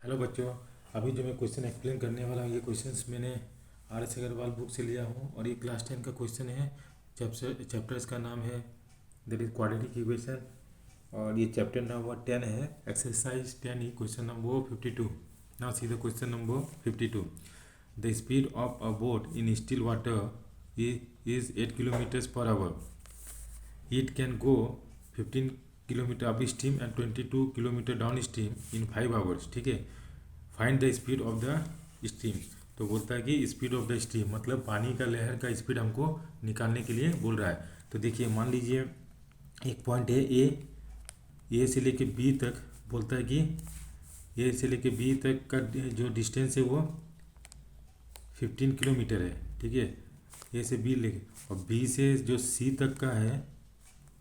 Hello बच्चों। अभी जो मैं क्वेश्चन एक्सप्लेन करने वाला हूँ ये क्वेश्चंस मैंने RS अग्रवाल बुक से लिया हूँ और ये क्लास 10 का क्वेश्चन है। चैप्टर इसका नाम है दैट इज क्वाड्रेटिक इक्वेशन और ये चैप्टर नंबर 10 है। Exercise 10 he question number 52। Now see the question number 52। The speed of a boat in still water is 8 kilometres per hour. It can go 15 kilometre up stream and 22 kilometre down stream in 5 hours. ठीक है, find the speed of the stream. तो बोलता है कि speed of the stream मतलब पानी का लहर का स्पीड हमको निकालने के लिए बोल रहा है. तो देखिए, मान लीजिए एक पॉइंट है ए से लेके बी तक. बोलता है कि ए से लेके बी तक का जो डिस्टेंस है वो 15 किलोमीटर है. ठीक है, ए से बी लेके, और बी से जो सी तक का है,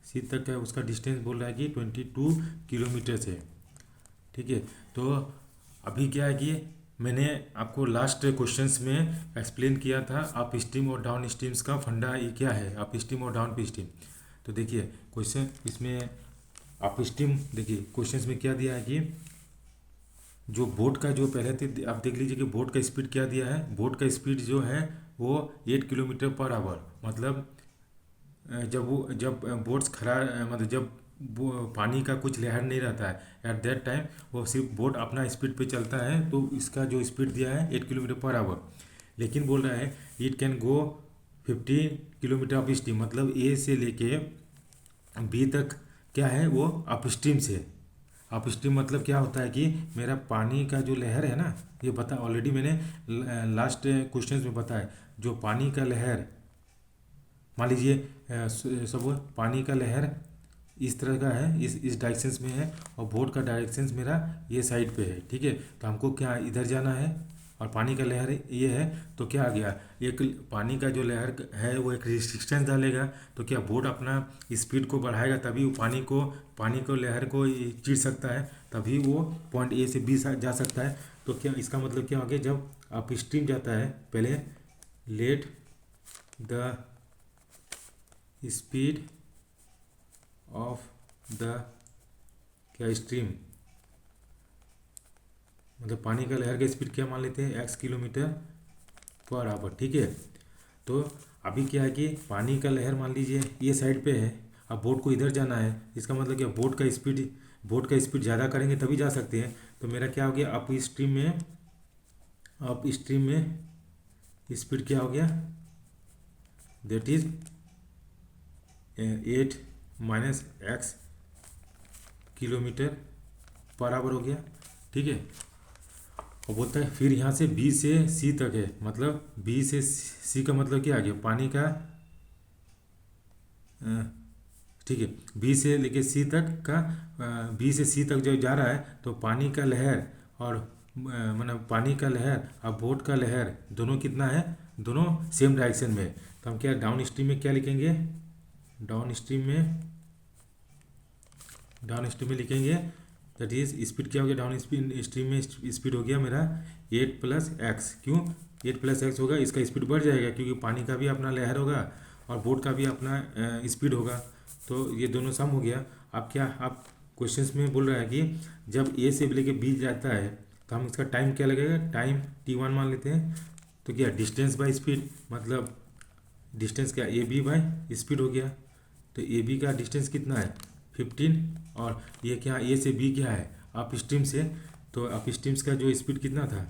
सी तक का उसका डिस्टेंस बोल रहा है कि 22 किलोमीटर से. ठीक है, तो अभी क्या है कि मैंने आपको लास्ट क्वेश्चंस में एक्सप्लेन किया था अप स्ट्रीम और डाउन स्ट्रीम्स का फंडा ये क्या है, अप स्ट्रीम और डाउन स्ट्रीम. तो देखिए क्वेश्चन इसमें अप स्ट्रीम, देखिए क्वेश्चंस में क्या दिया है कि जो बोट का जो पहले थे आप देख लीजिए कि बोट का स्पीड क्या दिया है. बोट का स्पीड जो है वो 8 किलोमीटर पर आवर. मतलब जब बोट्स खड़ा मतलब जब पानी का कुछ लहर नहीं रहता है एट दैट टाइम वो सिर्फ बोट अपना स्पीड पे चलता है. तो इसका जो स्पीड दिया है 8 किलोमीटर पर आवर. लेकिन बोल रहा है it can go 15 kilometre up stream. मतलब ए से लेके बी तक क्या है वो अप स्ट्रीम से. अप स्ट्रीम मतलब क्या होता है कि मेरा पानी का जो लहर है ना, ये बता ऑलरेडी मैंने लास्ट क्वेश्चन में बताया. जो पानी का लहर, मान लीजिए सब पानी का लहर इस तरह का है, इस डायरेक्शंस में है और बोट का डायरेक्शंस मेरा ये साइड पे है. ठीक है, तो हमको क्या इधर जाना है और पानी का लहर ये है. तो क्या आ गया, एक पानी का जो लहर है वो एक रेजिस्टेंस डालेगा. तो क्या बोट अपना स्पीड को बढ़ाएगा तभी वो पानी को लहर को चीर सकता है, तभी वो पॉइंट ए से बी जा सकता है. तो क्या इसका मतलब क्या हो गया, जब आप स्ट्रीम जाता है, पहले let the speed of the क्या स्ट्रीम, मतलब पानी का लहर का स्पीड क्या मान लेते हैं, x किलोमीटर पर आवर. ठीक है, तो अभी क्या है कि पानी का लहर मान लीजिए ये साइड पे है, अब बोट को इधर जाना है. इसका मतलब क्या, बोट का स्पीड ज़्यादा करेंगे तभी जा सकते हैं. तो मेरा क्या हो गया, अप स्ट्रीम में स्पीड क्या हो गया, that is 8 minus x kilometre per hour हो गया. ठीक है, और बोलता है फिर यहाँ से बी से सी तक है. मतलब बी से सी का मतलब क्या आ गया, पानी का ठीक है, बी से लेके सी तक का, बी से सी तक जो जा रहा है तो पानी का लहर और मतलब पानी का लहर और बोट का लहर दोनों कितना है, दोनों सेम डायरेक्शन में. तो हम क्या डाउन स्ट्रीम में क्या लिखेंगे, डाउन स्ट्रीम में लिखेंगे दैट इज स्पीड क्या हो गया, डाउन स्ट्रीम में स्पीड हो गया मेरा 8 प्लस एक्स. क्यों 8 प्लस एक्स होगा, इसका स्पीड बढ़ जाएगा क्योंकि पानी का भी अपना लहर होगा और बोट का भी अपना स्पीड होगा. तो ये दोनों सम हो गया. अब क्या, आप क्वेश्चंस में बोल रहा है कि जब ए से लेके बी जाता है तो हम इसका टाइम क्या लगेगा, टाइम t1 मान लेते हैं. तो क्या डिस्टेंस बाय स्पीड, मतलब डिस्टेंस क्या ए बी बाय स्पीड हो गया. तो ए बी का डिस्टेंस कितना है 15, और ये क्या ए से बी क्या है अप स्ट्रीम से. तो अप स्ट्रीम्स का जो स्पीड कितना था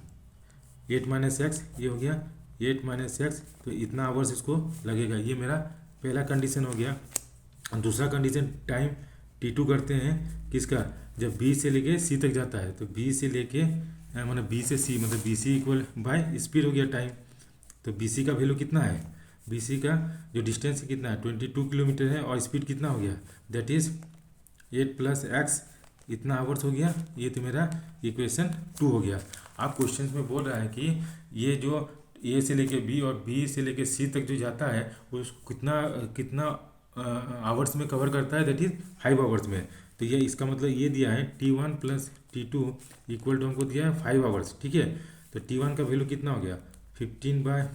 8 माइनस एक्स, ये हो गया 8 माइनस एक्स. तो इतना आवर्स इसको लगेगा. ये मेरा पहला कंडीशन हो गया. दूसरा कंडीशन टाइम t2 करते हैं किसका, जब बी से लेके सी तक जाता है. तो बी से लेके मतलब बी से सी, मतलब B C equal by speed हो गया टाइम. तो बी सी का वैल्यू कितना है, बी सी का जो डिस्टेंस है कितना है 22 किलोमीटर है और स्पीड कितना हो गया, दैट इज 8 प्लस एक्स, इतना आवर्स हो गया. ये तो मेरा इक्वेशन 2 हो गया. आप क्वेश्चन में बोल रहा है कि ये जो ए से लेके बी और बी से लेके सी तक जो जाता है वो कितना कितना आवर्स में कवर करता है, दैट इज 5 आवर्स में. तो ये इसका मतलब ये दिया है t1 plus t2 equal to हमको दिया है 5 आवर्स. ठीक है, तो t1 का वैल्यू कितना हो गया 15 बाय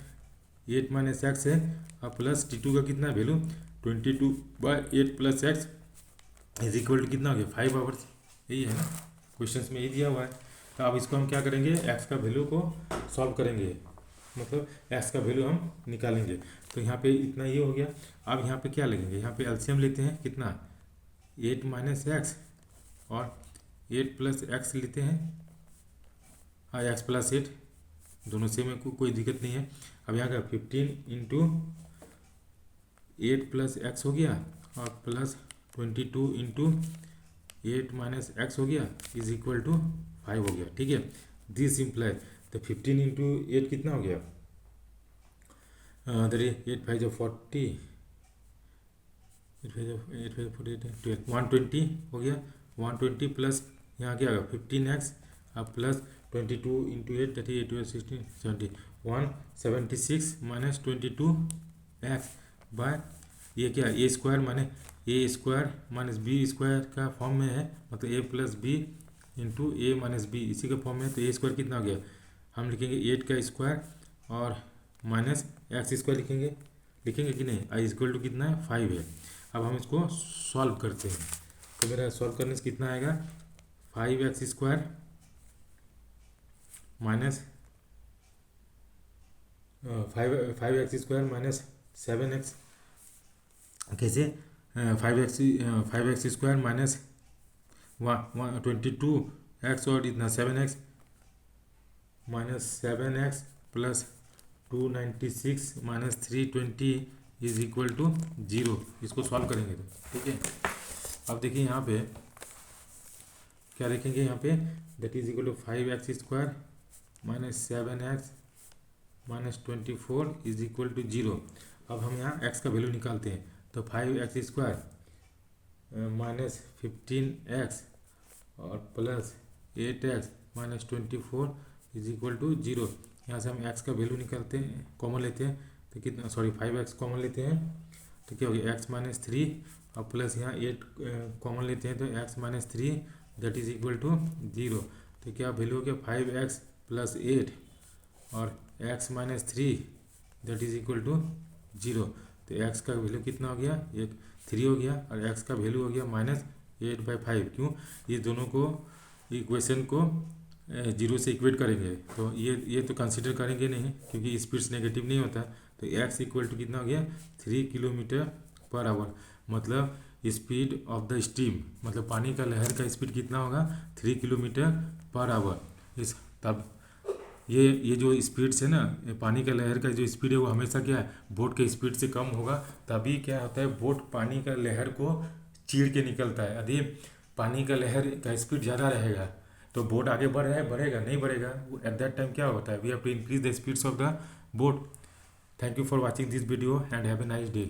8 माइनस एक्स है, और प्लस t2 का कितना value 22 by 8 plus X is equal to कितना हो गया 5 आवर्स. यही है ना, क्वेश्चन में यही दिया हुआ है. तो अब इसको हम क्या करेंगे, एक्स का वैल्यू को सॉल्व करेंगे, मतलब एक्स का वैल्यू हम निकालेंगे। तो यहाँ पे इतना ये हो गया। अब यहाँ पे क्या लगेंगे, यहाँ पे एलसीएम लेते हैं कितना, 8 माइनस एक्स और 8 प्लस एक्स लेते हैं, हाँ एक्स प्लस 8 दोनों सेम है, कोई दिक्कत नहीं है। अब यहाँ का 15 इंटू 8 प्लस एक्स हो गया और प्लस 22 इंटू 8 माइनस एक्स हो गया इज इक्वल टू 5 हो गया। ठीक है, दिस इम्प्लाई तो 15 इंटू 8 कितना हो गया, दर 8 5 जो 40, 8 5 48 120 हो गया। 120 प्लस यहाँ क्या होगा 15x अब plus 22 into 8 that is 8 16 70 176 minus 22x by ये क्या ए स्क्वायर माने a square minus b square का फॉर्म में है, मतलब a plus b into a minus b इसी का फॉर्म में है। तो ए स्क्वायर कितना हो गया, हम लिखेंगे 8 का स्क्वायर और माइनस एक्स स्क्वायर लिखेंगे कि नहीं, आई इक्वल टू कितना है 5 है। अब हम इसको सॉल्व करते हैं, तो मेरा सॉल्व करने से कितना आएगा 5x square minus 5x square minus 7x, कैसे 5x स्क्वायर माइनस 22x और इतना 7x minus 7x plus 296 minus 320 is equal to 0। इसको सॉल्व करेंगे तो ठीक है। अब देखिए यहाँ पे क्या लिखेंगे, यहाँ पे that is equal to 5x square minus 7x minus 24 is equal to 0। अब हम यहाँ x का वैल्यू निकालते हैं, तो 5x स्क्वायर माइनस 15x और plus 8x minus 24 is equal to 0। यहाँ से हम x का वैल्यू निकालते हैं, कॉमन लेते हैं तो कितना, सॉरी 5x कॉमन लेते हैं तो क्या हो गया x माइनस 3 और प्लस यहाँ 8 कॉमन लेते हैं तो x minus 3 that is equal to 0। तो क्या वैल्यू हो गया 5x प्लस 8 और x minus 3 that is equal to 0। तो x का वैल्यू कितना हो गया, एक 3 हो गया और x का वैल्यू हो गया माइनस 8/5। क्यों, ये दोनों को इक्वेशन को 0 से इक्वेट करेंगे तो ये तो कंसिडर करेंगे नहीं क्योंकि स्पीड्स नेगेटिव नहीं होता। तो x इक्वल टू कितना हो गया 3 किलोमीटर पर आवर, मतलब स्पीड ऑफ द स्टीम, मतलब पानी का लहर का स्पीड कितना होगा 3 किलोमीटर पर आवर। इस तब ये जो स्पीड्स है ना, पानी का लहर का जो स्पीड है वो हमेशा क्या है बोट के स्पीड से कम होगा, तभी क्या होता है बोट पानी का लहर को चीर के निकलता है। यदि पानी का लहर का स्पीड ज़्यादा रहेगा तो बोट आगे बढ़ेगा नहीं बढ़ेगा, एट दैट टाइम क्या होता है we have to increase the speeds of the boat. Thank you for watching this video and have a nice day.